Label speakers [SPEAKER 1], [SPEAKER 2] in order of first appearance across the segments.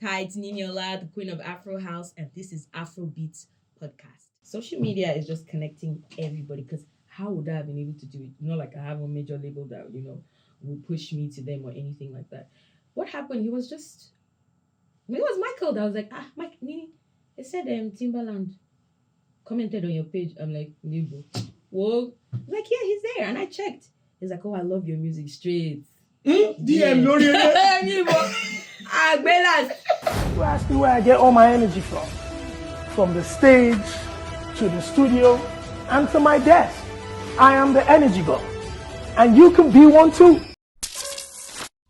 [SPEAKER 1] Hi, it's Niniola, the queen of Afro House, and this is Afrobeats podcast. Social media is just connecting everybody because how would I have been able to do it? Not like I have a major label that, will push me to them or anything like that. What happened? It was Michael that was like, Mike, Nini, it said Timbaland commented on your page. I'm like, Nebo. Whoa. Like, yeah, he's there. And I checked. He's like, oh, I love your music straight.
[SPEAKER 2] DM Lori.
[SPEAKER 3] You ask me where I get all my energy from. From the stage to the studio and to my desk. I am the energy god. And you can be one too.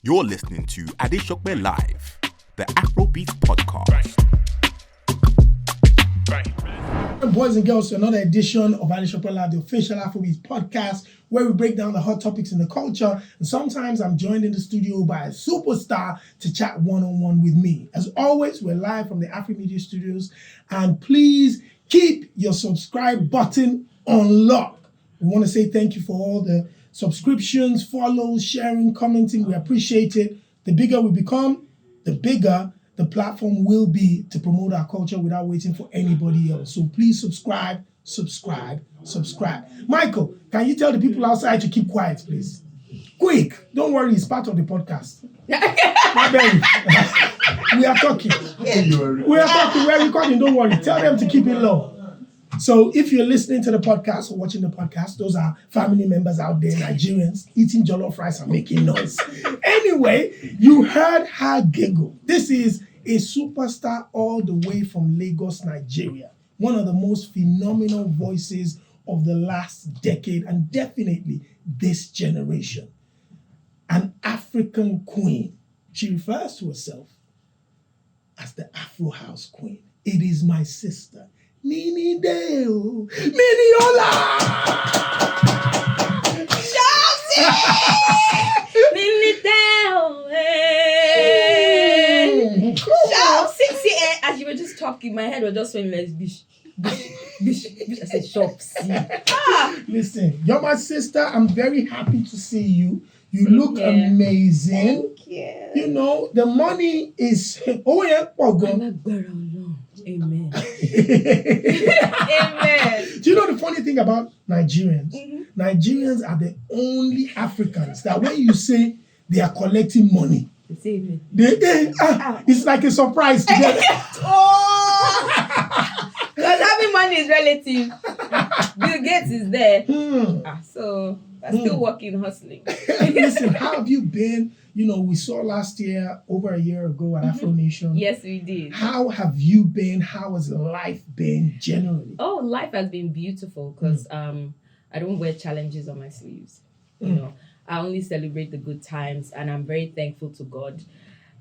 [SPEAKER 4] You're listening to Adeshokbe Live, the Afrobeats podcast.
[SPEAKER 2] Boys and girls, to another edition of Adeshokbe Live, the official Afrobeats podcast, where we break down the hot topics in the culture. And sometimes I'm joined in the studio by a superstar to chat one-on-one with me. As always, we're live from the Afromedia studios. And please keep your subscribe button on lock. We want to say thank you for all the subscriptions, follows, sharing, commenting. We appreciate it. The bigger we become, the bigger the platform will be to promote our culture without waiting for anybody else. So please subscribe. Michael, can you tell the people outside to keep quiet, please? Quick. Don't worry, it's part of the podcast. We are talking. We're recording. Don't worry. Tell them to keep it low. So if you're listening to the podcast or watching the podcast, those are family members out there, Nigerians, eating jollof rice and making noise. Anyway, you heard her giggle. This is a superstar all the way from Lagos, Nigeria. One of the most phenomenal voices of the last decade and definitely this generation. An African queen. She refers to herself as the Afro House queen. It is my sister, Nini Deo, Niniola!
[SPEAKER 1] Nini Deo, as you were just talking, my head was just feeling like bish. I said, shop.
[SPEAKER 2] Listen, you're my sister. I'm very happy to see you. You look amazing.
[SPEAKER 1] Thank you.
[SPEAKER 2] You know, the money is... Oh, yeah.
[SPEAKER 1] Amen.
[SPEAKER 2] Amen. Do you know the funny thing about Nigerians? Mm-hmm. Nigerians are the only Africans that when you say they are collecting money, it's like a surprise to them.
[SPEAKER 1] Because having money is relative. Bill Gates is there. So I'm still working, hustling.
[SPEAKER 2] Listen, how have you been? You know, we saw last year, over a year ago at Afro Nation.
[SPEAKER 1] Yes, we did.
[SPEAKER 2] How have you been? How has life been generally?
[SPEAKER 1] Oh, life has been beautiful because I don't wear challenges on my sleeves. You know, I only celebrate the good times, and I'm very thankful to God,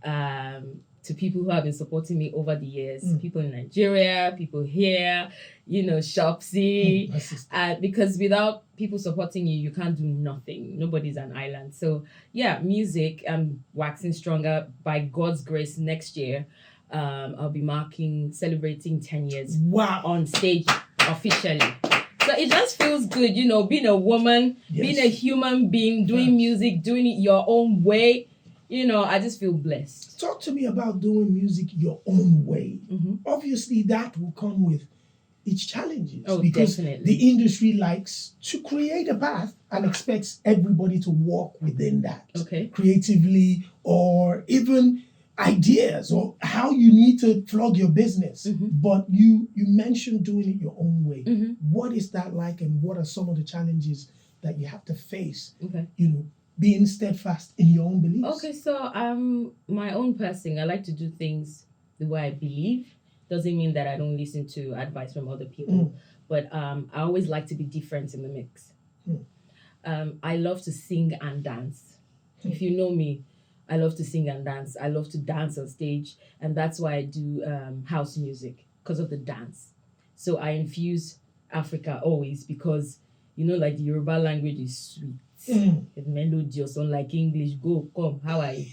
[SPEAKER 1] to people who have been supporting me over the years, people in Nigeria, people here, Shopsy, because without people supporting you, you can't do nothing. Nobody's an island. So yeah, music, I'm waxing stronger by God's grace. Next year, I'll be celebrating 10 years on stage officially. So it just feels good, being a woman, being a human being, doing music, doing it your own way. I just feel blessed.
[SPEAKER 2] Talk to me about doing music your own way. Mm-hmm. Obviously, that will come with its challenges.
[SPEAKER 1] Oh,
[SPEAKER 2] because
[SPEAKER 1] definitely.
[SPEAKER 2] The industry likes to create a path and expects everybody to walk within that.
[SPEAKER 1] Okay.
[SPEAKER 2] Creatively, or even ideas, or how you need to flog your business. Mm-hmm. But you mentioned doing it your own way. Mm-hmm. What is that like, and what are some of the challenges that you have to face? Okay. Being steadfast in your own beliefs.
[SPEAKER 1] Okay, so I'm my own person. I like to do things the way I believe. Doesn't mean that I don't listen to advice from other people. But I always like to be different in the mix. I love to sing and dance. If you know me, I love to sing and dance. I love to dance on stage. And that's why I do house music, because of the dance. So I infuse Africa always because, like the Yoruba language is sweet. It's melodious, unlike English. Go, come, how are you?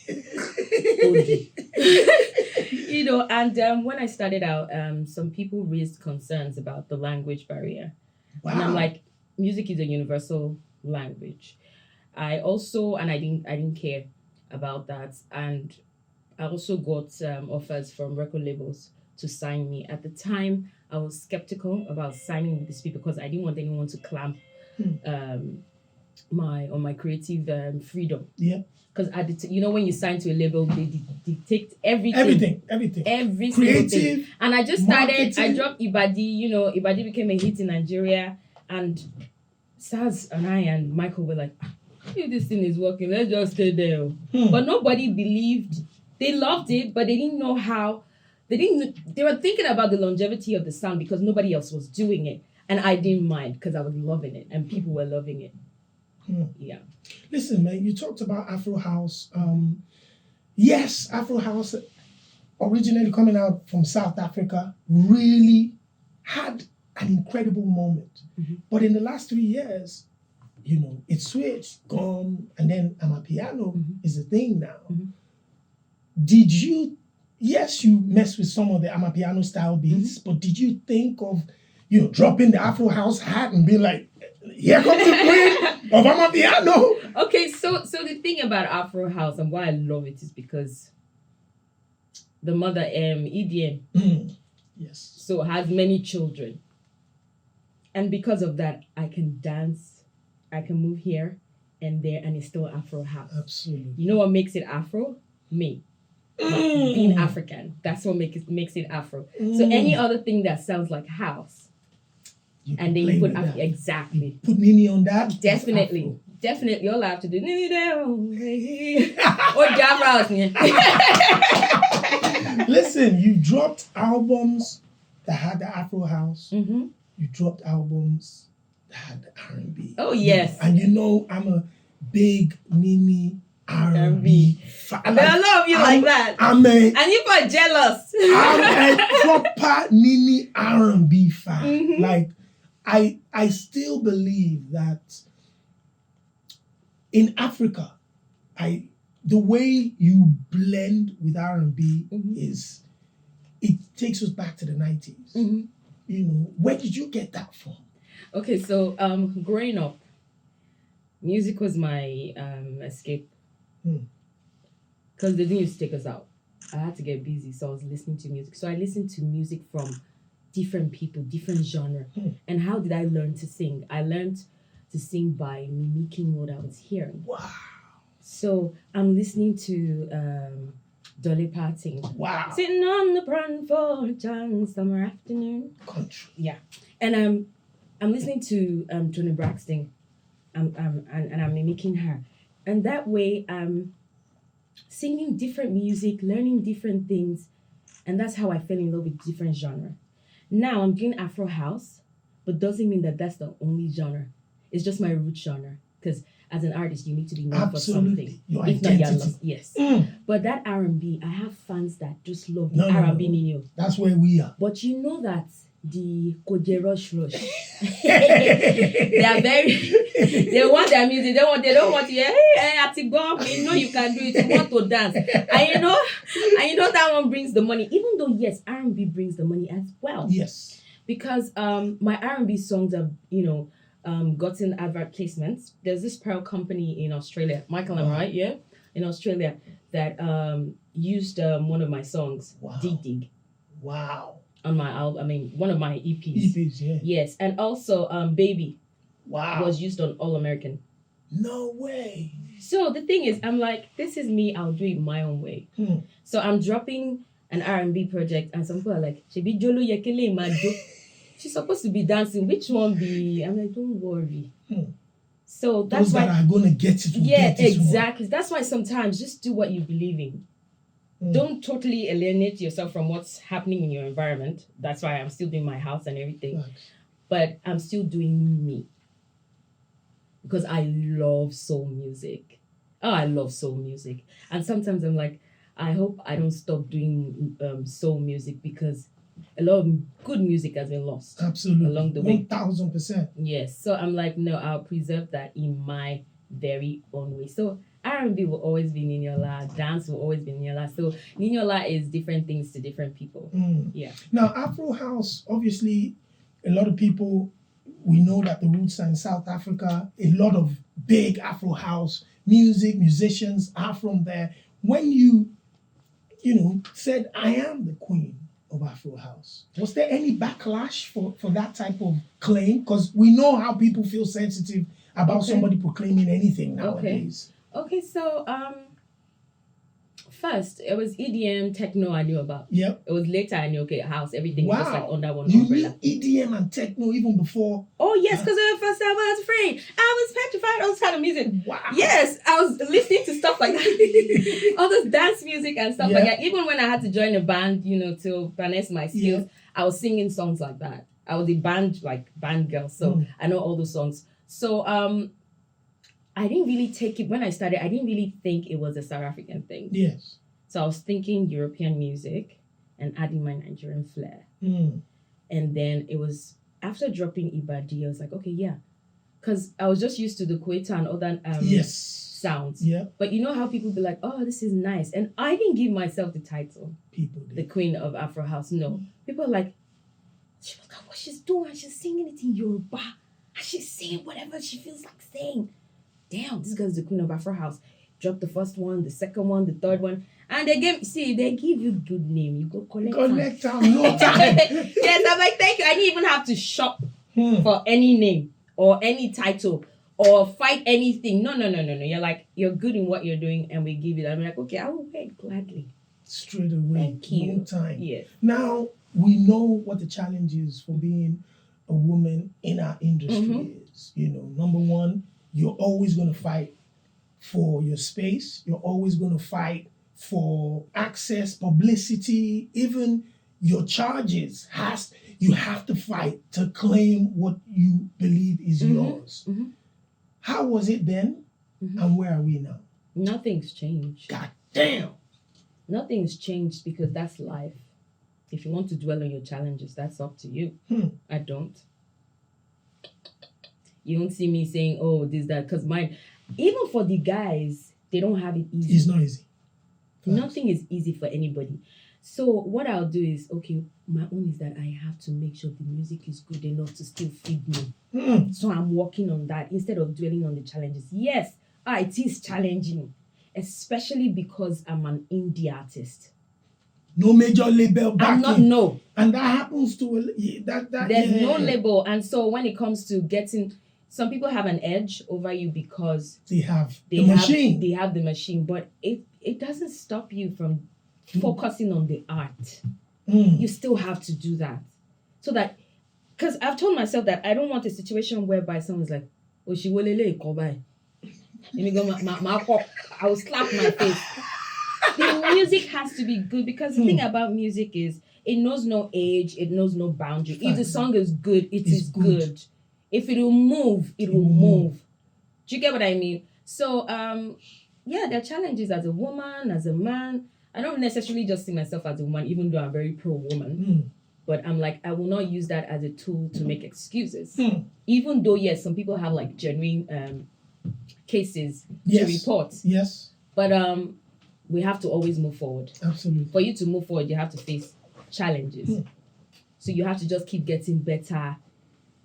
[SPEAKER 1] And when I started out, some people raised concerns about the language barrier. Wow. And I'm like, music is a universal language. I didn't care about that. And I also got offers from record labels to sign me. At the time, I was skeptical about signing with these people because I didn't want anyone to clamp my creative freedom.
[SPEAKER 2] Yeah.
[SPEAKER 1] Because when you sign to a label, they dictate everything. Every single
[SPEAKER 2] Creative,
[SPEAKER 1] thing. And I just started.
[SPEAKER 2] marketing.
[SPEAKER 1] I dropped Ibadi. Ibadi became a hit in Nigeria, and Saz and I and Michael were like, if this thing is working, let's just stay there. But nobody believed. They loved it, but they didn't know how. They were thinking about the longevity of the sound because nobody else was doing it. And I didn't mind because I was loving it and people were loving it. Yeah.
[SPEAKER 2] Listen, man, you talked about Afro House. Yes, Afro House, originally coming out from South Africa, really had an incredible moment. But in the last 3 years, it switched, gone, and then Amapiano is a thing now. Did you, yes, you mess with some of the Amapiano style beats, but did you think of, dropping the Afro House hat and being like, here comes the queen of Amapiano?
[SPEAKER 1] Okay, so the thing about Afro House and why I love it is because the mother, EDM,
[SPEAKER 2] yes,
[SPEAKER 1] so has many children. And because of that, I can dance, I can move here and there, and it's still Afro House.
[SPEAKER 2] Absolutely.
[SPEAKER 1] You know what makes it Afro? Me. Being African. That's what makes it Afro. So any other thing that sounds like house, and then you put Afro, exactly.
[SPEAKER 2] Put Nini on that.
[SPEAKER 1] Definitely. All I have to do Nini down. Or jam house.
[SPEAKER 2] Listen, you dropped albums that had the Afro House. You dropped albums that had the R&B.
[SPEAKER 1] Oh yes.
[SPEAKER 2] And I'm a big Nini R&B fan.
[SPEAKER 1] I love you like that.
[SPEAKER 2] And
[SPEAKER 1] you are jealous.
[SPEAKER 2] I'm a proper Nini R&B fan. Like, I still believe that in Africa, the way you blend with R&B is, it takes us back to the 90s. Where did you get that from?
[SPEAKER 1] Okay, so growing up, music was my escape. Because they didn't used to take us out. I had to get busy, so I was listening to music. So I listened to music from different people, different genre. And how did I learn to sing? I learned to sing by mimicking what I was hearing.
[SPEAKER 2] Wow.
[SPEAKER 1] So I'm listening to Dolly Parton.
[SPEAKER 2] Wow.
[SPEAKER 1] Sitting on the front porch on summer afternoon.
[SPEAKER 2] Country.
[SPEAKER 1] Yeah. And I'm listening to Toni Braxton. And I'm mimicking her. And that way I'm singing different music, learning different things. And that's how I fell in love with different genre. Now I'm doing Afro House, but doesn't mean that that's the only genre. It's just my root genre. Because as an artist, you need to be known for something.
[SPEAKER 2] Your
[SPEAKER 1] if
[SPEAKER 2] identity.
[SPEAKER 1] not, you're lost. Yes. But that R&B, I have fans that just love the R&B Ninio.
[SPEAKER 2] That's where we are.
[SPEAKER 1] But you know that the Koje Rush, they are very, they want their music, they don't want to hear, hey, Atigo, we know you can do it, you want to dance. And you know that one brings the money, even though, yes, R&B brings the money as well.
[SPEAKER 2] Yes.
[SPEAKER 1] Because my R&B songs have, gotten advert placements. There's this pearl company in Australia, Michael, am I right? Yeah? In Australia, that used one of my songs, Dig.
[SPEAKER 2] Wow.
[SPEAKER 1] On my album, one of my EPs.
[SPEAKER 2] EPs, yeah.
[SPEAKER 1] Yes, and also Baby.
[SPEAKER 2] Wow.
[SPEAKER 1] Was used on All American.
[SPEAKER 2] No way.
[SPEAKER 1] So the thing is, I'm like, this is me, I'll do it my own way. So I'm dropping an R&B project, and some people are like, Shebi Jolo Yekele Majo. She's supposed to be dancing. Which one be? I'm like, don't worry. So that's
[SPEAKER 2] those
[SPEAKER 1] why
[SPEAKER 2] that are gonna get it.
[SPEAKER 1] Yeah, exactly. That's why sometimes just do what you believe in. Don't totally alienate yourself from what's happening in your environment. That's why I'm still doing my house and everything.
[SPEAKER 2] Right.
[SPEAKER 1] But I'm still doing me. Because I love soul music. Oh, I love soul music. And sometimes I'm like, I hope I don't stop doing soul music because a lot of good music has been lost.
[SPEAKER 2] Absolutely.
[SPEAKER 1] Along the way.
[SPEAKER 2] 1000%.
[SPEAKER 1] Yes. So I'm like, no, I'll preserve that in my very own way. So R&B will always be Niniola. Dance will always be Niniola. So Niniola is different things to different people. Yeah.
[SPEAKER 2] Now, Afro House, obviously, a lot of people, we know that the roots are in South Africa. A lot of big Afro House musicians are from there. When you said, I am the queen of Afro House. Was there any backlash for that type of claim? Because we know how people feel sensitive about somebody proclaiming anything nowadays.
[SPEAKER 1] Okay, so first it was EDM, techno I knew about.
[SPEAKER 2] Yep.
[SPEAKER 1] It was later I knew, okay, house, everything was just like under one
[SPEAKER 2] You
[SPEAKER 1] umbrella.
[SPEAKER 2] knew EDM and techno even before?
[SPEAKER 1] Oh yes, because at first I was afraid. I was petrified, all this kind of music.
[SPEAKER 2] Wow.
[SPEAKER 1] Yes, I was listening to stuff like that. All this dance music and stuff like that. Even when I had to join a band, to harness my skills, I was singing songs like that. I was a band girl, so I know all those songs. So I didn't really take it, when I started, I didn't really think it was a South African thing.
[SPEAKER 2] Yes.
[SPEAKER 1] So I was thinking European music and adding my Nigerian flair. And then it was, after dropping Ibadi, I was like, okay, yeah. Because I was just used to the Queta and other sounds.
[SPEAKER 2] Yeah.
[SPEAKER 1] But you know how people be like, oh, this is nice. And I didn't give myself the title,
[SPEAKER 2] People did.
[SPEAKER 1] the queen of Afro House. No. People are like, she look at what she's doing. She's singing it in Yoruba. And she's saying whatever she feels like saying. Damn, this girl's the queen of Afro House. Drop the first one, the second one, the third one. And they give you good name. You go collect
[SPEAKER 2] time. No time.
[SPEAKER 1] Yes, I'm like, thank you. I didn't even have to shop for any name or any title or fight anything. No. You're like, you're good in what you're doing and we give it. I'm like, okay, I will pay gladly.
[SPEAKER 2] Straight away.
[SPEAKER 1] Thank you.
[SPEAKER 2] No time.
[SPEAKER 1] Yes.
[SPEAKER 2] Now, we know what the challenge is for being a woman in our industry is. Number one, you're always going to fight for your space. You're always going to fight for access, publicity, even your charges. You have to fight to claim what you believe is yours. How was it then? And where are we now?
[SPEAKER 1] Nothing's changed.
[SPEAKER 2] God damn.
[SPEAKER 1] Nothing's changed because that's life. If you want to dwell on your challenges, that's up to you. I don't. You don't see me saying, oh, this, that, because mine, even for the guys, they don't have it easy.
[SPEAKER 2] It's not easy.
[SPEAKER 1] Nothing is easy for anybody. So what I'll do is, okay, my own is that I have to make sure the music is good enough to still feed me. So I'm working on that instead of dwelling on the challenges. Yes, it is challenging, especially because I'm an indie artist.
[SPEAKER 2] No major label backing.
[SPEAKER 1] No.
[SPEAKER 2] And that happens to
[SPEAKER 1] There's no label. And so when it comes to getting, some people have an edge over you because
[SPEAKER 2] they have the machine.
[SPEAKER 1] They have the machine, but it doesn't stop you from focusing on the art. You still have to do that. So that, because I've told myself that I don't want a situation whereby someone's like, oh, she will let by. Let me go, I will slap my face. The music has to be good because the thing about music is it knows no age, it knows no boundary. If the song is good, it is good. If it will move, it will move. Do you get what I mean? So, there are challenges as a woman, as a man. I don't necessarily just see myself as a woman, even though I'm very pro-woman. But I'm like, I will not use that as a tool to make excuses. Even though, yes, some people have like genuine cases to report.
[SPEAKER 2] Yes.
[SPEAKER 1] But we have to always move forward.
[SPEAKER 2] Absolutely.
[SPEAKER 1] For you to move forward, you have to face challenges. So you have to just keep getting better.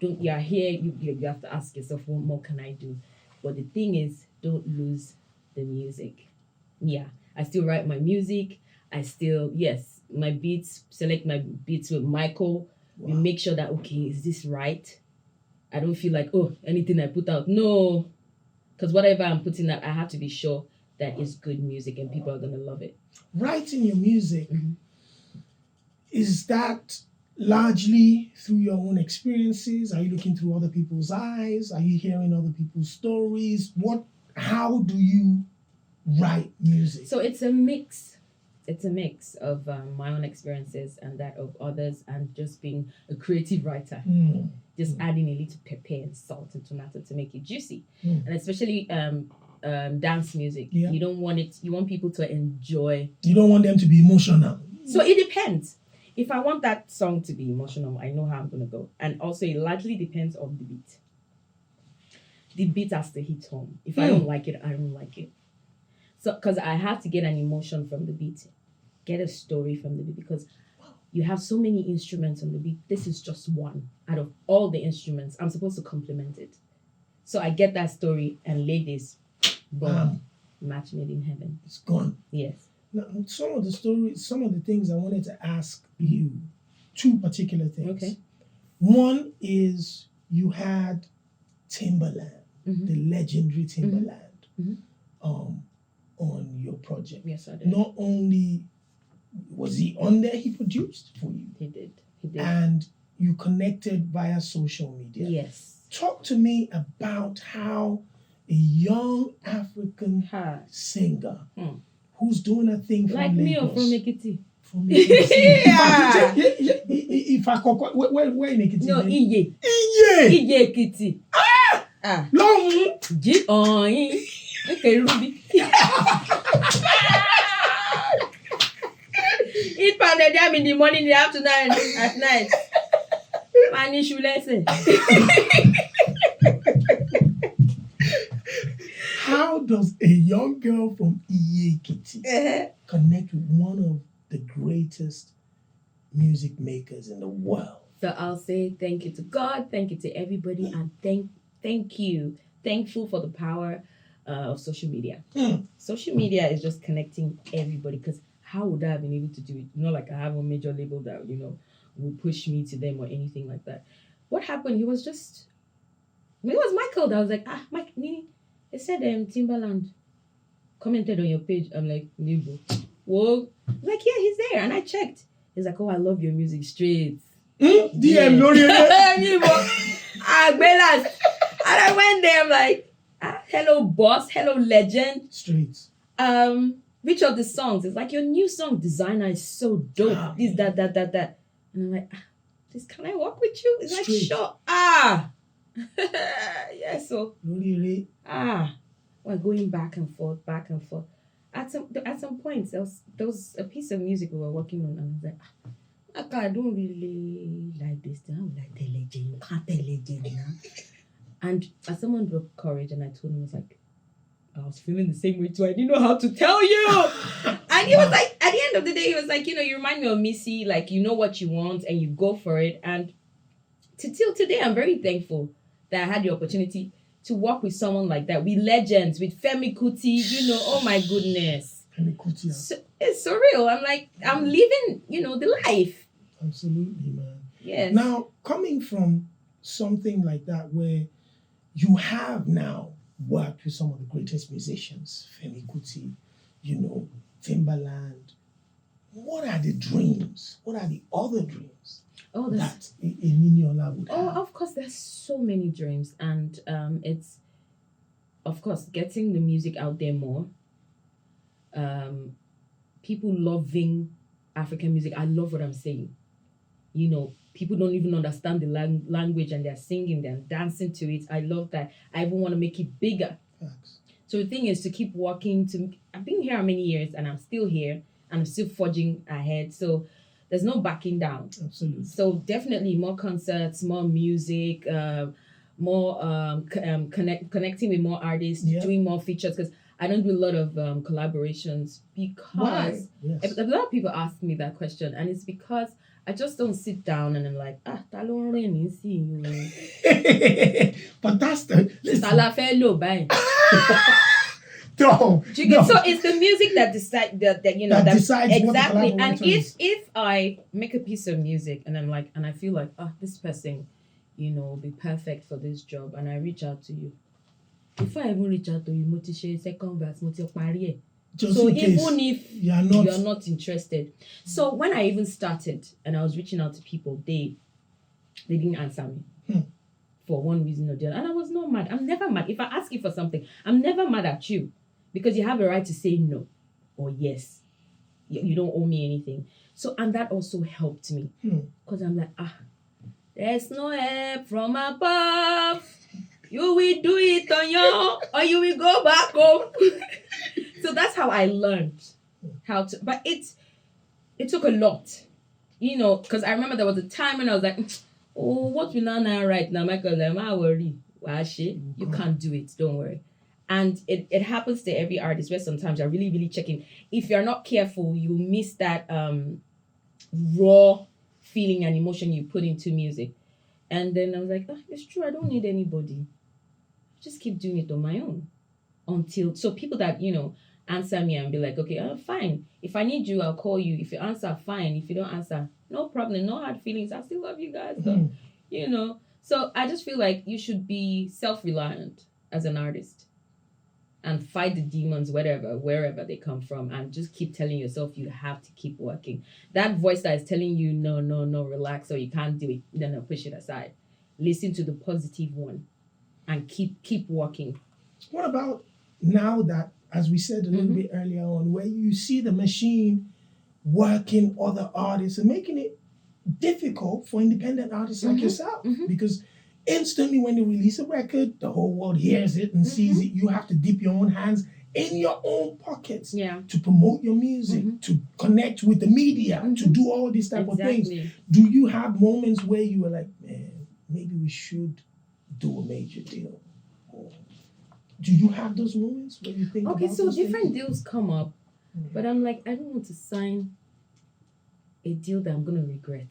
[SPEAKER 1] You're here, you have to ask yourself, what more can I do? But the thing is, don't lose the music. Yeah, I still write my music. I still, my beats, select my beats with Michael. We make sure that, okay, is this right? I don't feel like, oh, anything I put out. No. Because whatever I'm putting out, I have to be sure that it's good music and people are going to love it.
[SPEAKER 2] Writing your music, is that largely through your own experiences? Are you looking through other people's eyes? Are you hearing other people's stories? How do you write music?
[SPEAKER 1] So it's a mix. It's a mix of my own experiences and that of others, and just being a creative writer. Just adding a little pepper and salt and tomato to make it juicy. And especially dance music.
[SPEAKER 2] Yeah.
[SPEAKER 1] You don't want it, you want people to enjoy.
[SPEAKER 2] You don't want them to be emotional.
[SPEAKER 1] So it depends. If I want that song to be emotional, I know how I'm going to go. And also, it largely depends on the beat. The beat has to hit home. If I don't like it, I don't like it. So, because I have to get an emotion from the beat, get a story from the beat, because you have so many instruments on the beat. This is just one out of all the instruments. I'm supposed to complement it. So I get that story and lay this, boom, match made in heaven.
[SPEAKER 2] It's gone.
[SPEAKER 1] Yes.
[SPEAKER 2] Now, some of the stories, some of the things I wanted to ask you, two particular things.
[SPEAKER 1] Okay.
[SPEAKER 2] One is you had Timbaland, the legendary Timbaland, on your project.
[SPEAKER 1] Yes, I did.
[SPEAKER 2] Not only was he on there, he produced for you.
[SPEAKER 1] He did.
[SPEAKER 2] And you connected via social media.
[SPEAKER 1] Yes.
[SPEAKER 2] Talk to me about how a young African singer who's doing a thing from
[SPEAKER 1] like
[SPEAKER 2] Lagos.
[SPEAKER 1] me or from Ekiti?
[SPEAKER 2] From Ekiti.
[SPEAKER 1] Yeah.
[SPEAKER 2] If I where in Ekiti?
[SPEAKER 1] No, Iye Ekiti.
[SPEAKER 2] Long.
[SPEAKER 1] G on. Okay, Ruby. Eat pounded yam in the morning, in the afternoon, at night. Man, you should listen.
[SPEAKER 2] How does a young girl from Iye connect with one of the greatest music makers in the world?
[SPEAKER 1] So I'll say thank you to God, thank you to everybody, and thankful for the power of social media. Social media is just connecting everybody, because how would I have been able to do it? Not like I have a major label that, will push me to them or anything like that. What happened? It was Michael that was like, Mike, Nini, it said Timbaland commented on your page. I'm like, Nibo. Whoa. Like, yeah, he's there. And I checked. He's like, oh, I love your music straight.
[SPEAKER 2] DM Lori.
[SPEAKER 1] And I went there, I'm like, hello boss, hello legend.
[SPEAKER 2] Straight.
[SPEAKER 1] Which of the songs? It's like, your new song designer is so dope. This, that. And I'm like, this, can I work with you? It's
[SPEAKER 2] Straight.
[SPEAKER 1] like, sure. Yeah, so we're going back and forth. At some points, there was a piece of music we were working on, and I was like, I don't really like this thing. I would like the legend. You can't tell legend now. And as someone broke courage, and I told him, I was feeling the same way too. I didn't know how to tell you. And he was like, at the end of the day, he was like, you remind me of Missy, like, you know what you want and you go for it. And till today, I'm very thankful that I had the opportunity to work with someone like that, with legends, with Femi Kuti, oh my goodness.
[SPEAKER 2] Femi Kuti.
[SPEAKER 1] So, it's surreal. I'm like, I'm living, the life.
[SPEAKER 2] Absolutely, man.
[SPEAKER 1] Yes.
[SPEAKER 2] Now, coming from something like that where you have now worked with some of the greatest musicians, Femi Kuti, Timbaland, what are the dreams? What are the other dreams that a Niniola would have?
[SPEAKER 1] Oh, of course, there's so many dreams. And it's, of course, getting the music out there more. People loving African music. I love what I'm saying. People don't even understand the language, and they're singing, they're dancing to it. I love that. I even want to make it bigger.
[SPEAKER 2] Thanks.
[SPEAKER 1] So the thing is to keep working. I've been here how many years, and I'm still here, and I'm still forging ahead. So there's no backing down.
[SPEAKER 2] Absolutely.
[SPEAKER 1] So definitely more concerts, more music, more connecting with more artists, doing more features, because I don't do a lot of collaborations because a lot of people ask me that question, and it's because I just don't sit down and I'm like, but
[SPEAKER 2] that's the
[SPEAKER 1] So it's the music that decides that
[SPEAKER 2] decides
[SPEAKER 1] exactly.
[SPEAKER 2] What
[SPEAKER 1] and if I make a piece of music and I'm like, and I feel like, this person, will be perfect for this job, and I reach out to you. Before I even reach out to you, second verse, so even if you're not interested. So when I even started and I was reaching out to people, they didn't answer me for one reason or the other. And I was not mad. I'm never mad. If I ask you for something, I'm never mad at you, because you have a right to say no or yes. You don't owe me anything. So, and that also helped me, because I'm like, there's no help from above. You will do it on your own, or you will go back home. So that's how I learned how to, but it took a lot, because I remember there was a time when I was like, what will I now write now? Michael, I'm not worried. You can't do it, don't worry. And it happens to every artist where sometimes you're really, really checking. If you're not careful, you miss that raw feeling and emotion you put into music. And then I was like, it's true, I don't need anybody. Just keep doing it on my own. So people that, answer me and be like, okay, fine. If I need you, I'll call you. If you answer, fine. If you don't answer, no problem. No hard feelings. I still love you guys, though. You know. So I just feel like you should be self-reliant as an artist and fight the demons, wherever they come from, and just keep telling yourself you have to keep working. That voice that is telling you, no, relax, or you can't do it, no, push it aside. Listen to the positive one and keep working.
[SPEAKER 2] What about now that, as we said a little bit earlier on, where you see the machine working other artists and making it difficult for independent artists like yourself? Because instantly when they release a record, the whole world hears it and sees it. You have to dip your own hands in your own pockets to promote your music, to connect with the media, to do all these type of things. Do you have moments where you were like, man, maybe we should do a major deal? Or do you have those moments where you think about
[SPEAKER 1] so different
[SPEAKER 2] things?
[SPEAKER 1] deals come up, but I'm like, I don't want to sign a deal that I'm going to regret.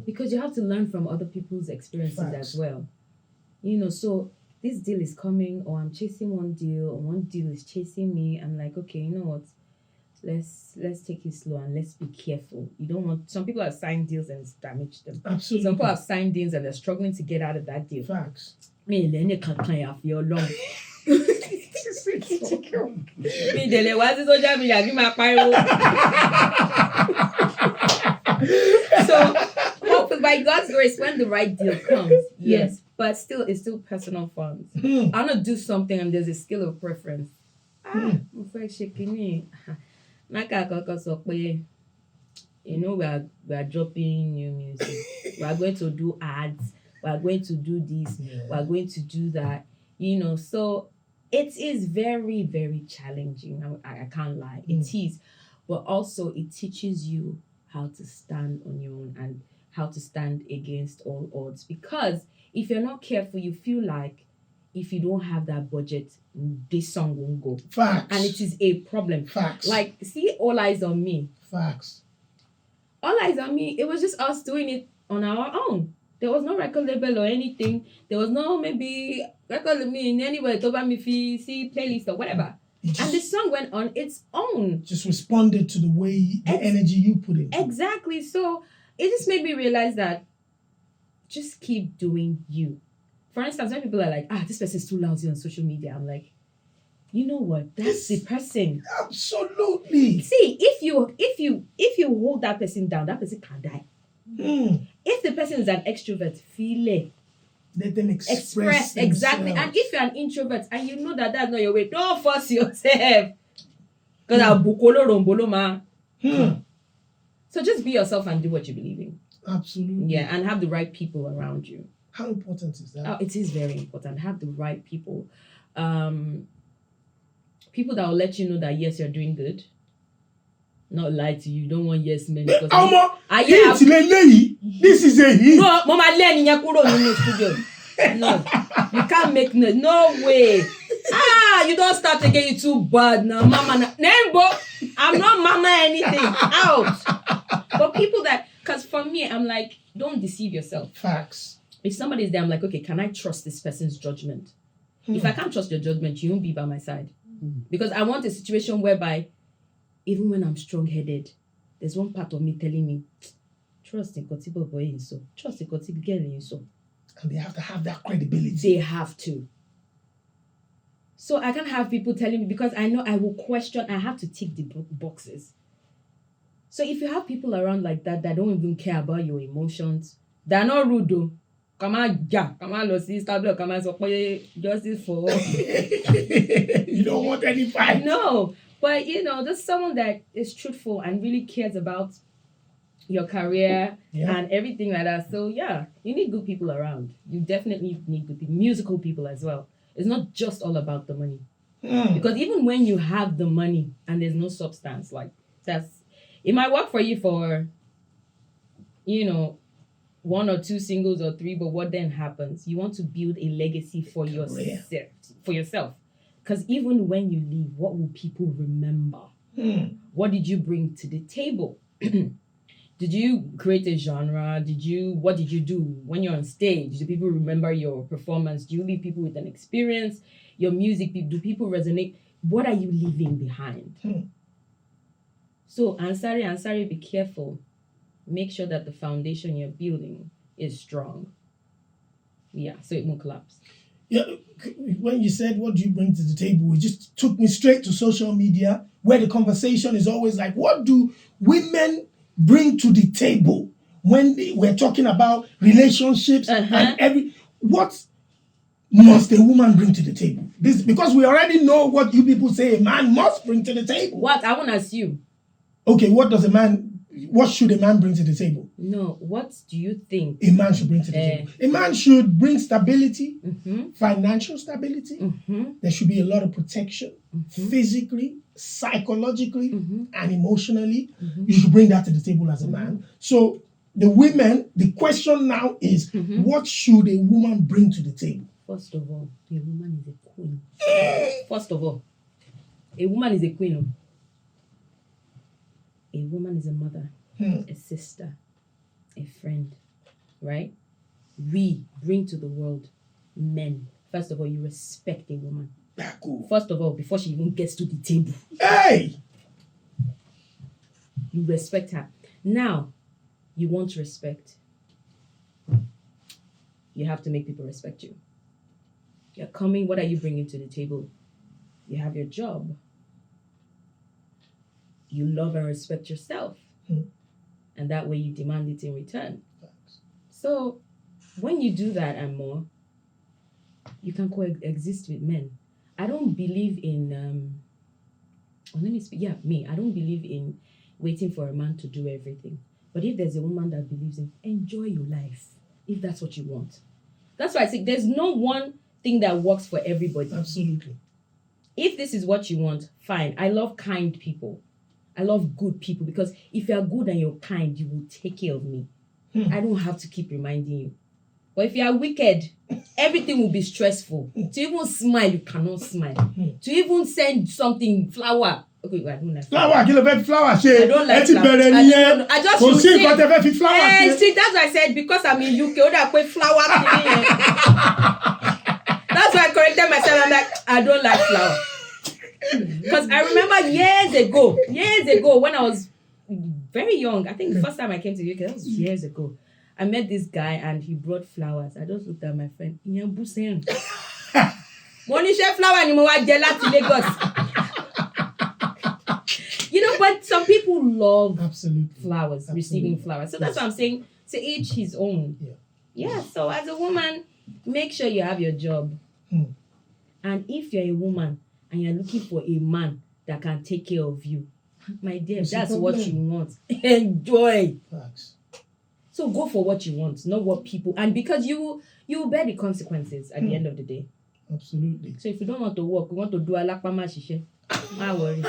[SPEAKER 1] Because you have to learn from other people's experiences as well. You know, so this deal is coming, or I'm chasing one deal, or one deal is chasing me. I'm like, okay, you know what? Let's take it slow and let's be careful. You don't want, some people have signed deals and it's damaged them.
[SPEAKER 2] Absolutely.
[SPEAKER 1] Some people have signed deals and they're struggling to get out of that deal.
[SPEAKER 2] Facts.
[SPEAKER 1] So hopefully by God's grace, when the right deal comes, yes, but still it's still personal funds. I'm gonna do something and there's a scale of preference. You know, we are dropping new music. We are going to do ads. We are going to do this. We are going to do that. You know, so it is very, very challenging. I can't lie. It is. But also it teaches you how to stand on your own and how to stand against all odds. Because if you're not careful, you feel like if you don't have that budget, this song won't go.
[SPEAKER 2] Facts.
[SPEAKER 1] And it is a problem.
[SPEAKER 2] Facts.
[SPEAKER 1] Like, see All Eyes on Me.
[SPEAKER 2] Facts.
[SPEAKER 1] All Eyes on Me, it was just us doing it on our own. There was no record label or anything. There was no maybe record label in anywhere, Toba Mifi, see playlist or whatever. And the song went on its own. Just
[SPEAKER 2] responded to the way, the energy you put in.
[SPEAKER 1] Exactly. So it just made me realize that just keep doing you. For instance, when people are like, this person's too lousy on social media, I'm like, you know what? That's the person.
[SPEAKER 2] Absolutely.
[SPEAKER 1] See, if you hold that person down, that person can die. If the person is an extrovert, feel it.
[SPEAKER 2] Let them express
[SPEAKER 1] exactly. And if you're an introvert and you know that that's not your way, don't force yourself. Because I'll bukolo rombolo ma. So just be yourself and do what you believe in.
[SPEAKER 2] Absolutely.
[SPEAKER 1] Yeah, and have the right people around you.
[SPEAKER 2] How important is that?
[SPEAKER 1] It is very important. Have the right people. People that will let you know that yes, you're doing good. Not lie to you. Don't want yes men. Because
[SPEAKER 2] this is a hit.
[SPEAKER 1] No, Mama Lenny studio. No, you can't make no way. You don't start again. You too bad now, Mama. I'm not Mama anything. Out. But people that, because for me, I'm like, don't deceive yourself.
[SPEAKER 2] Facts.
[SPEAKER 1] If somebody's there, I'm like, okay, can I trust this person's judgment? If I can't trust your judgment, you won't be by my side. Because I want a situation whereby, even when I'm strong-headed, there's one part of me telling me, trust in Kotibo boy in so. Trust in Kotibo girl in so.
[SPEAKER 2] And they have to have that credibility.
[SPEAKER 1] They have to. So I can't have people telling me, because I know I will question, I have to tick the boxes. So if you have people around like that don't even care about your emotions, they're not rude though. Come on, sister, come on, so justice for all.
[SPEAKER 2] You don't want any fight.
[SPEAKER 1] No. But, there's someone that is truthful and really cares about your career and everything like that. So, yeah, you need good people around. You definitely need good people, musical people as well. It's not just all about the money. Because even when you have the money and there's no substance, like it might work for you for, 1 or 2 singles or 3, but what then happens? You want to build a legacy for yourself. Because even when you leave, what will people remember? What did you bring to the table? Did you create a genre? What did you do when you're on stage? Do people remember your performance? Do you leave people with an experience? Your music, do people resonate? what are you leaving behind? So, Ansari, be careful. Make sure that the foundation you're building is strong. Yeah, so it won't collapse.
[SPEAKER 2] Yeah, when you said, what do you bring to the table? It just took me straight to social media, where the conversation is always like, what do women bring to the table when we're talking about relationships and what must a woman bring to the table? This, because we already know what you people say a man must bring to the table.
[SPEAKER 1] What? I won't assume.
[SPEAKER 2] Okay, what should a man bring to the table?
[SPEAKER 1] No, what do you think
[SPEAKER 2] a man should bring to the table? A man should bring stability, financial stability. There should be a lot of protection, physically, psychologically, and emotionally. You should bring that to the table as a man. So the women, the question now is, what should a woman bring to the table?
[SPEAKER 1] First of all, a woman is a queen. First of all, a woman is a queen. A woman is a mother, a sister, a friend, right? We bring to the world men. First of all, you respect a woman. First of all, before she even gets to the table.
[SPEAKER 2] Hey!
[SPEAKER 1] You respect her. Now, you want respect. You have to make people respect you. You're coming, what are you bringing to the table? You have your job. You love and respect yourself. And that way you demand it in return. So when you do that and more, you can coexist with men. I don't believe in, I don't believe in waiting for a man to do everything. But if there's a woman that believes in, enjoy your life, if that's what you want. That's why I say there's no one thing that works for everybody.
[SPEAKER 2] Absolutely.
[SPEAKER 1] If this is what you want, fine. I love kind people. I love good people, because if you're good and you're kind, you will take care of me. I don't have to keep reminding you. But if you are wicked, everything will be stressful. To even smile, you cannot smile. To even send something, flower. Okay, I don't like
[SPEAKER 2] flower. I don't like flower. I
[SPEAKER 1] just should say. See, that's why I said, because I'm in UK, I put flower. That's why I corrected myself. I'm like, I don't like flower. Because I remember years ago, when I was very young, I think the first time I came to UK, that was years ago. I met this guy and he brought flowers. I just looked at my friend. Flower Lagos. But some people love flowers, receiving flowers. So that's what I'm saying. To each his own. Yeah. So as a woman, make sure you have your job. And if you're a woman and you're looking for a man that can take care of you, my dear, that's what you want. Enjoy.
[SPEAKER 2] Facts.
[SPEAKER 1] So go for what you want, not what people. And because you will bear the consequences at the end of the day.
[SPEAKER 2] Absolutely.
[SPEAKER 1] So if you don't want to work, you want to do alakpama shishe, don't worry.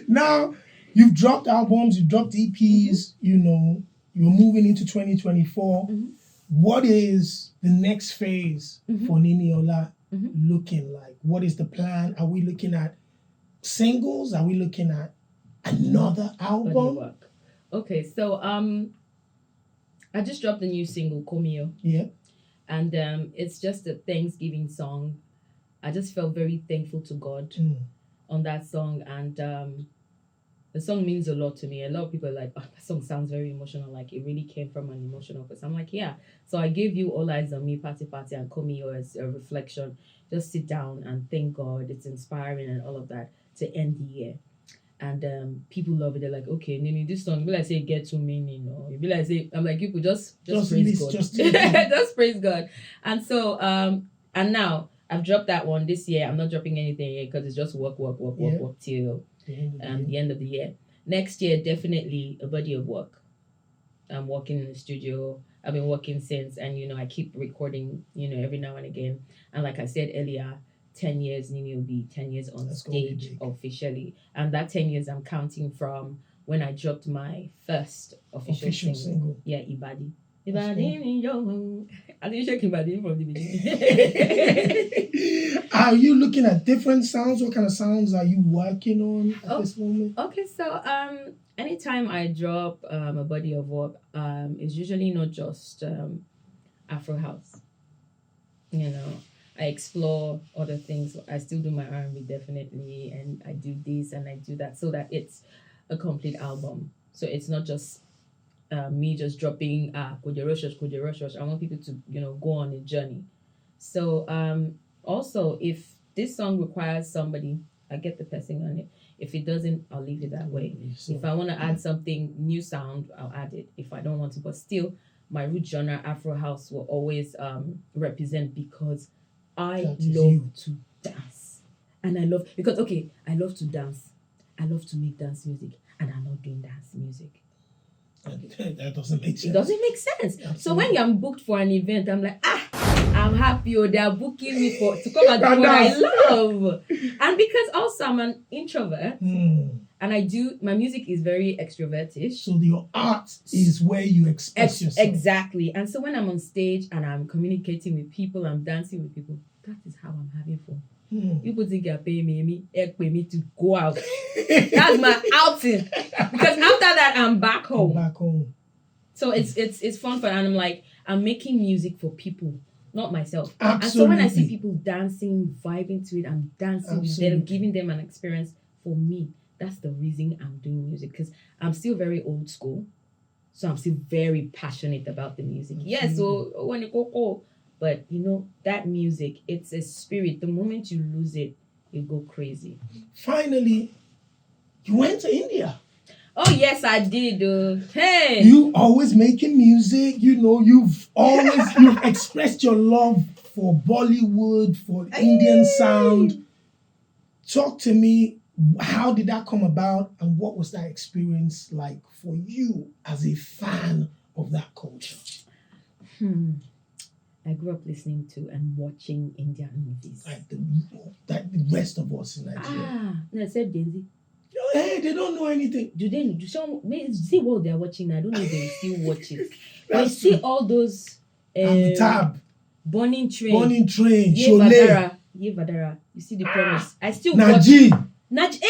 [SPEAKER 2] Now, you've dropped albums, you've dropped EPs, you're moving into 2024. What is the next phase for Niniola looking like? What is the plan? Are we looking at singles? Are we looking at another album?
[SPEAKER 1] Okay, so I just dropped a new single, Komio.
[SPEAKER 2] Yeah.
[SPEAKER 1] And it's just a Thanksgiving song. I just felt very thankful to God on that song. And the song means a lot to me. A lot of people are like, oh, that song sounds very emotional. Like, it really came from an emotional person. I'm like, yeah. So I gave you All Eyes on Me, Party Party, and Komio as a reflection. Just sit down and thank God. It's inspiring and all of that to end the year. And people love it. They're like, okay, Nini, this song, you be like say get to meaning, or you be like say, I'm like, you could just praise God. Just praise God. And so and now I've dropped that one this year. I'm not dropping anything yet because it's just work till the end of the year. Next year, definitely a body of work. I'm working in the studio. I've been working since, and I keep recording, every now and again. And like I said earlier, 10 years, Nini will be 10 years on stage officially. And that 10 years I'm counting from when I dropped my first official single. Yeah, Ibadi. Ibadi, yo. I didn't check Ibadi from the beginning.
[SPEAKER 2] Are you looking at different sounds? What kind of sounds are you working on at this moment?
[SPEAKER 1] Okay, so anytime I drop a body of work, it's usually not just Afro House. I explore other things. I still do my R&B definitely, and I do this and I do that, so that it's a complete album. So it's not just me just dropping Koje Rush. I want people to go on a journey. So also, if this song requires somebody, I get the person on it. If it doesn't, I'll leave it that way. So, if I want to add something new sound, I'll add it. If I don't want to, but still, my root genre, Afro House, will always represent, because I love to dance. And I love to dance. I love to make dance music, and I'm not doing dance music.
[SPEAKER 2] That doesn't make sense.
[SPEAKER 1] It doesn't make sense.
[SPEAKER 2] Absolutely.
[SPEAKER 1] So when I'm booked for an event, I'm like, I'm happy. They are booking me to come and do what I love. And because also I'm an introvert, and my music is very extrovertish.
[SPEAKER 2] So your art is where you express yourself.
[SPEAKER 1] Exactly. And so when I'm on stage and I'm communicating with people, I'm dancing with people, that is how I'm having fun. People think you're paying me to go out. That's my outing. Because after that, I'm back home. So it's fun, and I'm like, I'm making music for people, not myself.
[SPEAKER 2] Absolutely.
[SPEAKER 1] And so when I see people dancing, vibing to it, I'm dancing with them, giving them an experience. For me, that's the reason I'm doing music, because I'm still very old school. So I'm still very passionate about the music. Yes, so when you go, but that music, it's a spirit. The moment you lose it, you go crazy.
[SPEAKER 2] Finally, you went to India.
[SPEAKER 1] Oh yes, I did. Hey,
[SPEAKER 2] you always making music. You've expressed your love for Bollywood, for Indian sound. Talk to me. How did that come about, and what was that experience like for you as a fan of that culture?
[SPEAKER 1] I grew up listening to and watching Indian movies.
[SPEAKER 2] Like the rest of us in Nigeria.
[SPEAKER 1] No, I said Denzi.
[SPEAKER 2] Hey, they don't know anything.
[SPEAKER 1] Do they? See what they're watching? I don't know if they still watch it. But see all those.
[SPEAKER 2] The tab.
[SPEAKER 1] Burning Train.
[SPEAKER 2] Sholay.
[SPEAKER 1] Ye Vadara. You see the promise. I still
[SPEAKER 2] Najin.
[SPEAKER 1] watch.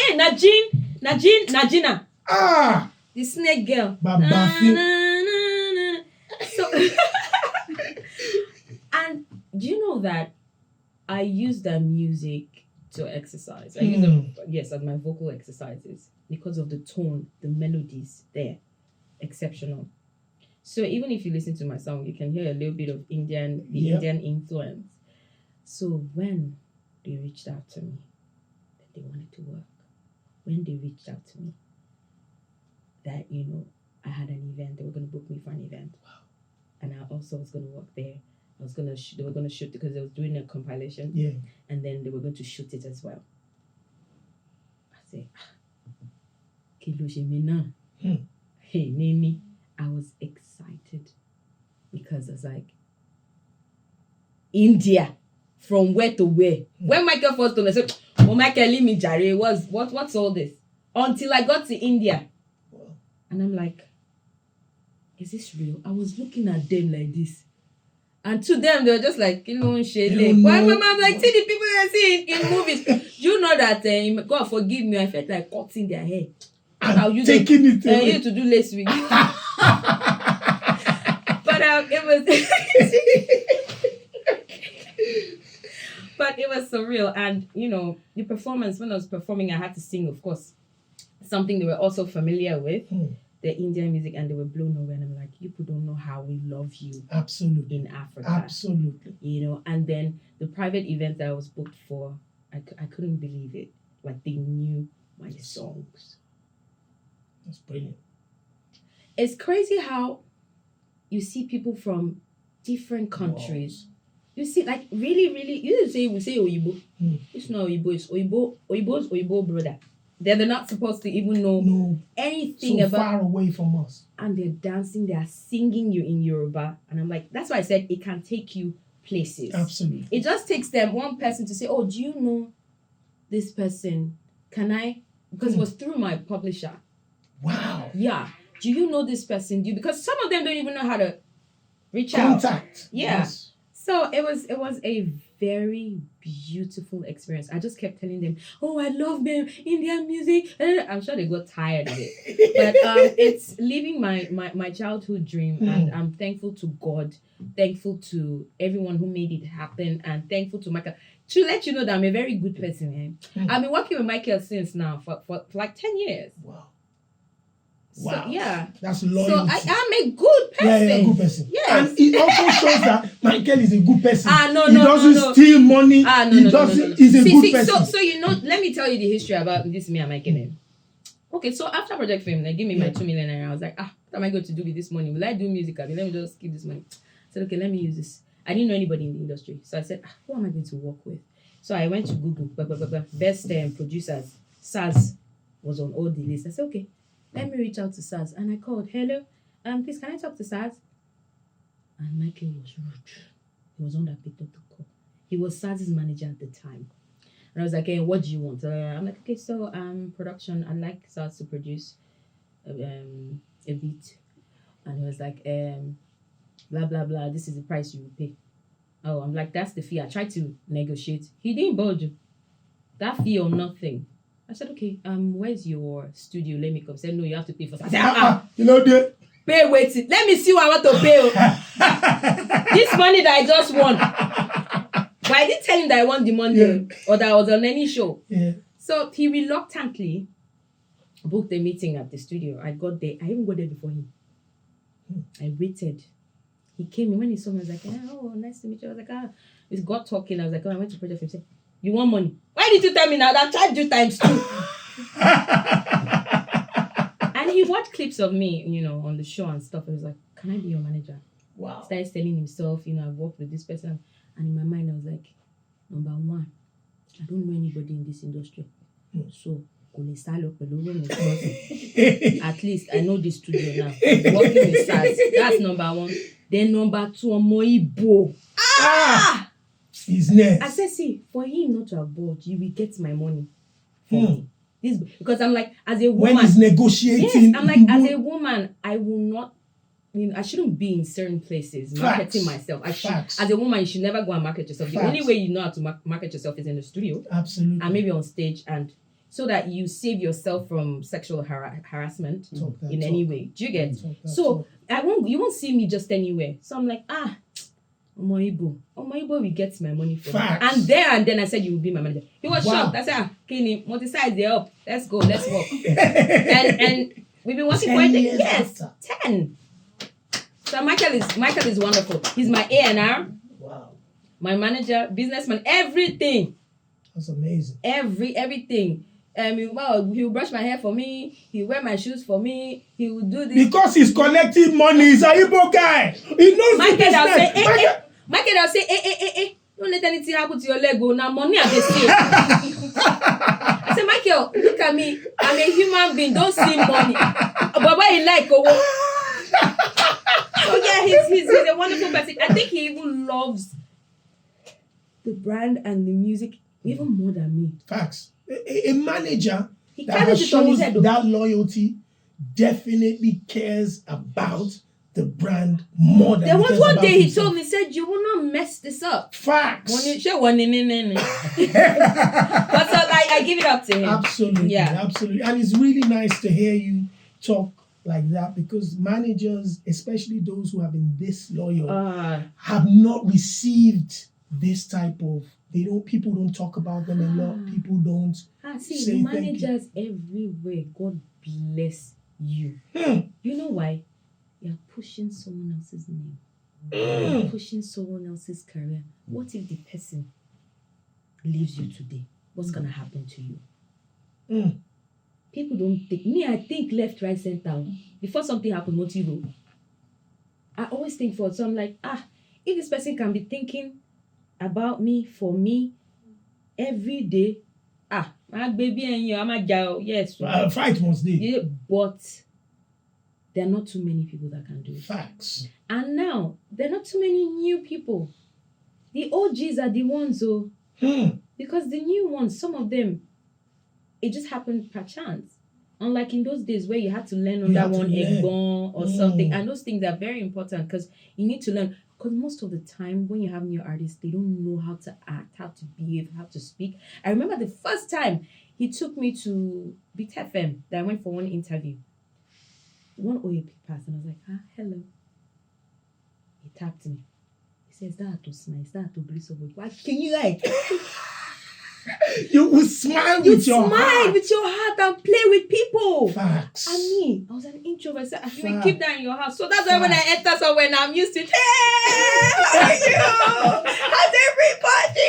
[SPEAKER 1] Najina. The snake girl. So. And do you know that I use that music to exercise? I use them, as my vocal exercises, because of the tone, the melodies there, exceptional. So even if you listen to my song, you can hear a little bit of Indian influence. So when they reached out to me, that they wanted to work, when they reached out to me, that I had an event, they were going to book me for an event, and I also was going to work there. They were going to shoot, because they were doing a compilation.
[SPEAKER 2] Yeah.
[SPEAKER 1] And then they were going to shoot it as well. I say, hey, Nini. I was excited, because I was like, India, from where to where? When Michael first told me, I said, Michael, leave me, Jare, what's all this? Until I got to India. And I'm like, is this real? I was looking at them like this. And to them, they were just like, shade. Why, Mama? I'm like, see the people I see in movies. You know that, God forgive me, I felt like cutting their hair.
[SPEAKER 2] I'm taking it away.
[SPEAKER 1] I used to do lace wig. But it was surreal. And, the performance, when I was performing, I had to sing, of course, something they were also familiar with. The Indian music, and they were blown away, and I'm like, you people don't know how we love you.
[SPEAKER 2] Absolutely.
[SPEAKER 1] In Africa.
[SPEAKER 2] Absolutely.
[SPEAKER 1] And then the private event that I was booked for, I couldn't believe it. Like, they knew my songs.
[SPEAKER 2] That's brilliant.
[SPEAKER 1] It's crazy how you see people from different countries. Wow. You see, like, really, we say Oyibo. It's not Oyibo, it's Oyibo's Oyibo brother. They're not supposed to even know anything
[SPEAKER 2] so
[SPEAKER 1] about.
[SPEAKER 2] Far away from us.
[SPEAKER 1] And they're dancing, they're singing you in Yoruba. And I'm like, that's why I said it can take you places.
[SPEAKER 2] Absolutely.
[SPEAKER 1] It just takes them one person to say, oh, do you know this person? Can I? Because it was through my publisher.
[SPEAKER 2] Wow.
[SPEAKER 1] Yeah. Do you know this person? Because some of them don't even know how to reach out.
[SPEAKER 2] Contact.
[SPEAKER 1] Yeah.
[SPEAKER 2] Yes.
[SPEAKER 1] So it was a very beautiful experience. I just kept telling them, "Oh, I love them, Indian music." I'm sure they got tired of it, but it's living my childhood dream, and I'm thankful to God, thankful to everyone who made it happen, and thankful to Michael. To let you know that I'm a very good person. I've been working with Michael since now for like 10 years.
[SPEAKER 2] Wow.
[SPEAKER 1] So,
[SPEAKER 2] Wow.
[SPEAKER 1] yeah.
[SPEAKER 2] That's loyalty.
[SPEAKER 1] So I am a good person.
[SPEAKER 2] Yeah, a good person.
[SPEAKER 1] Yes.
[SPEAKER 2] And it also shows that Michael is a good person.
[SPEAKER 1] No,
[SPEAKER 2] he doesn't steal money.
[SPEAKER 1] No.
[SPEAKER 2] He's a good person.
[SPEAKER 1] So you know, let me tell you the history about this me and Michael. Okay, so after Project Fame, they gave me my 2 million naira. I was like, what am I going to do with this money? Will I do music? Let me just keep this money. I said, okay, let me use this. I didn't know anybody in the industry. So I said, who am I going to work with? So I went to Google, best producers. SARS was on all the lists. I said, okay, let me reach out to SARS. And I called, hello, please, can I talk to SARS? And Michael was rude. He was on that picked up the call. He was SARS's manager at the time. And I was like, hey, what do you want? I'm like, okay, so production, I'd like SARS to produce a beat. And he was like, blah, blah, blah, this is the price you will pay. Oh, I'm like, that's the fee. I tried to negotiate. He didn't budge. That fee or nothing. I said, okay, where's your studio? Let me come. He said, no, you have to pay first. I said,
[SPEAKER 2] you know that.
[SPEAKER 1] Pay waiting. Let me see what I want to pay. This money that I just won. But I didn't tell him that I won the money or that I was on any show.
[SPEAKER 2] Yeah.
[SPEAKER 1] So he reluctantly booked a meeting at the studio. I got there. I even got there before him. I waited. He came in. When he saw me, I was like, oh, nice to meet you. I was like, we got talking. I was like, I went to Project Fame. He said, you want money? Why did you tell me now? That charge you times 2. And he watched clips of me, on the show and stuff. I was like, can I be your manager?
[SPEAKER 2] Wow.
[SPEAKER 1] Started telling himself, I've worked with this person. And in my mind, I was like, number one, I don't know anybody in this industry. So, at least I know this studio now. Working with SARS. That's number one. Then number 2, Omoibo.
[SPEAKER 2] His name.
[SPEAKER 1] I said, see, for him not to have bought, you will get my money for me. Because I'm like, as a woman.
[SPEAKER 2] When he's negotiating.
[SPEAKER 1] Yes, I'm like, as a woman, I will not, I shouldn't be in certain places marketing myself. As a woman, you should never go and market yourself. The only way you know how to market yourself is in the studio.
[SPEAKER 2] Absolutely.
[SPEAKER 1] And maybe on stage, and so that you save yourself from sexual harassment in any way. Do you get? So you won't see me just anywhere. So I'm like, Omoibo will get my money for me. And then I said, you will be my manager. He was shocked. I said, Kenny, multi-size they up. Let's go, let's work. and we've been working for it. Yes, 10. So Michael is wonderful. He's my A&R.
[SPEAKER 2] Wow.
[SPEAKER 1] My manager, businessman, everything.
[SPEAKER 2] That's amazing.
[SPEAKER 1] Everything. He'll brush my hair for me. He'll wear my shoes for me. He will do this.
[SPEAKER 2] Because he's collecting money. He's an Igbo guy. He knows the business.
[SPEAKER 1] Michael, I'll say, don't let anything happen to your leg. Now money at the same. I say, Michael, look at me. I'm a human being. Don't see money. But why he like So yeah, he's a wonderful person. I think he even loves the brand and the music even more than me.
[SPEAKER 2] Facts. A manager
[SPEAKER 1] that shows
[SPEAKER 2] that loyalty definitely cares about the brand more than
[SPEAKER 1] there was one day
[SPEAKER 2] himself.
[SPEAKER 1] He told me, said, you will not mess this up.
[SPEAKER 2] Facts.
[SPEAKER 1] But so I give it up to him.
[SPEAKER 2] Absolutely.
[SPEAKER 1] Yeah.
[SPEAKER 2] Absolutely. And it's really nice to hear you talk like that, because managers, especially those who have been this loyal, have not received this type of, people don't talk about them a lot. People don't say
[SPEAKER 1] managers everywhere. God bless you. You know why? You're pushing someone else's name. You're pushing someone else's career. What if the person leaves you today? What's gonna happen to you? People don't think. I think left, right, center. Before something happens, what you do? I always think forward. So I'm like, if this person can be thinking about me, for me, every day, my baby and you, I'm a girl. Yes.
[SPEAKER 2] Fight must be.
[SPEAKER 1] Yeah, but there are not too many people that can do it.
[SPEAKER 2] Facts.
[SPEAKER 1] And now, there are not too many new people. The OGs are the ones, because the new ones, some of them, it just happened per chance. Unlike in those days where you had to learn on that one egbon or something. And those things are very important because you need to learn. Because most of the time, when you have new artists, they don't know how to act, how to behave, how to speak. I remember the first time he took me to Big FM that I went for one interview. One OAP passed, and I was like, hello. He tapped me. He says, that to smile, that to grease over. Why can you like?
[SPEAKER 2] You will smile with your heart.
[SPEAKER 1] with your heart and play with people.
[SPEAKER 2] Facts.
[SPEAKER 1] And me, I was an introvert. So you will keep that in your house. So that's why when I enter somewhere now, I'm used to, hey, how are you? How's everybody?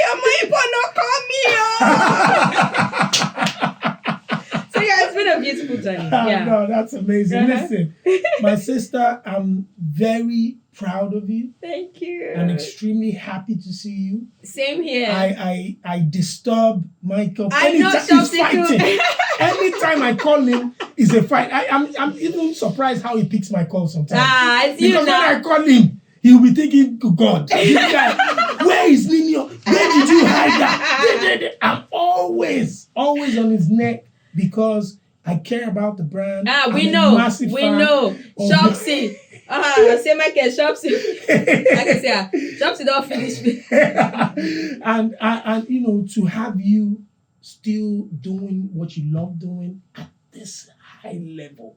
[SPEAKER 1] So yeah, it's been a beautiful journey. Yeah.
[SPEAKER 2] No, that's amazing. Listen, my sister, I'm very proud of you.
[SPEAKER 1] Thank you.
[SPEAKER 2] I'm extremely happy to see you.
[SPEAKER 1] Same here.
[SPEAKER 2] I disturb Michael.
[SPEAKER 1] I know
[SPEAKER 2] he's fighting. Anytime I call him, it's a fight. I'm even surprised how he picks my call sometimes.
[SPEAKER 1] It's you
[SPEAKER 2] because
[SPEAKER 1] now.
[SPEAKER 2] when I call him, he'll be thinking, God, this guy, where is Ninio? Where did you hide that? I'm always on his neck because I care about the brand.
[SPEAKER 1] We know. Shopsy. Say Michael Shopsy. I can say Shopsy don't finish me.
[SPEAKER 2] and you know, to have you still doing what you love doing at this high level,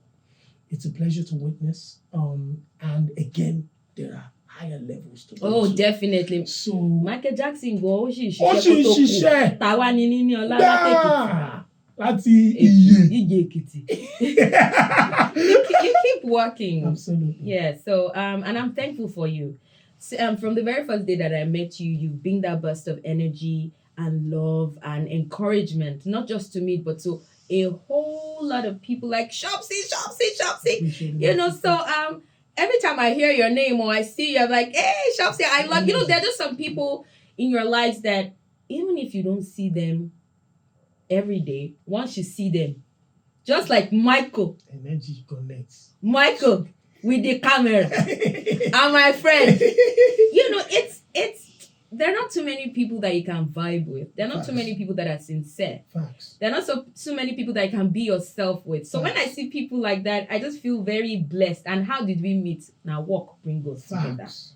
[SPEAKER 2] it's a pleasure to witness. And again, there are higher levels to go to.
[SPEAKER 1] Definitely.
[SPEAKER 2] So
[SPEAKER 1] Michael Jackson go she
[SPEAKER 2] share.
[SPEAKER 1] Tawa ni Niniola
[SPEAKER 2] láti iye.
[SPEAKER 1] You keep working.
[SPEAKER 2] Absolutely.
[SPEAKER 1] Yeah. So and I'm thankful for you. So, from the very first day that I met you, you've been that burst of energy and love and encouragement, not just to me, but to a whole lot of people like Shopsy. You know, so every time I hear your name or I see you, I'm like, hey, Shopsy, I love you. Know, there are just some people in your lives that even if you don't see them every day, once you see them, just like Michael.
[SPEAKER 2] Energy connects.
[SPEAKER 1] Michael with the camera and my friend. You know, it's there are not too many people that you can vibe with. There are not too many people that are sincere.
[SPEAKER 2] Facts.
[SPEAKER 1] There are not so many people that you can be yourself with. So when I see people like that, I just feel very blessed. And how did we meet? Now walk bring us together.
[SPEAKER 2] Facts.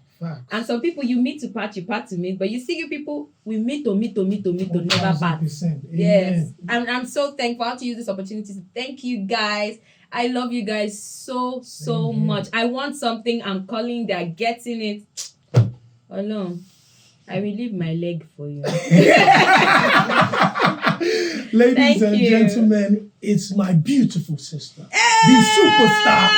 [SPEAKER 1] And some people you meet to part to meet, but you see you people, we meet to never part. Yes. And I'm so thankful. I want to use this opportunity to thank you guys. I love you guys so much. I want something. I'm calling. They're getting it. Oh no. I will leave my leg for you.
[SPEAKER 2] Ladies and gentlemen, it's my beautiful sister, the superstar.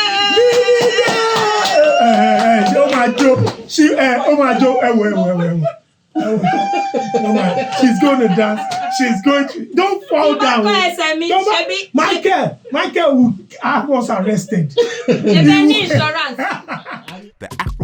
[SPEAKER 2] She's going to dance. She's going to. Don't fall down. Michael will have us arrested.
[SPEAKER 1] Insurance.
[SPEAKER 4] The Afro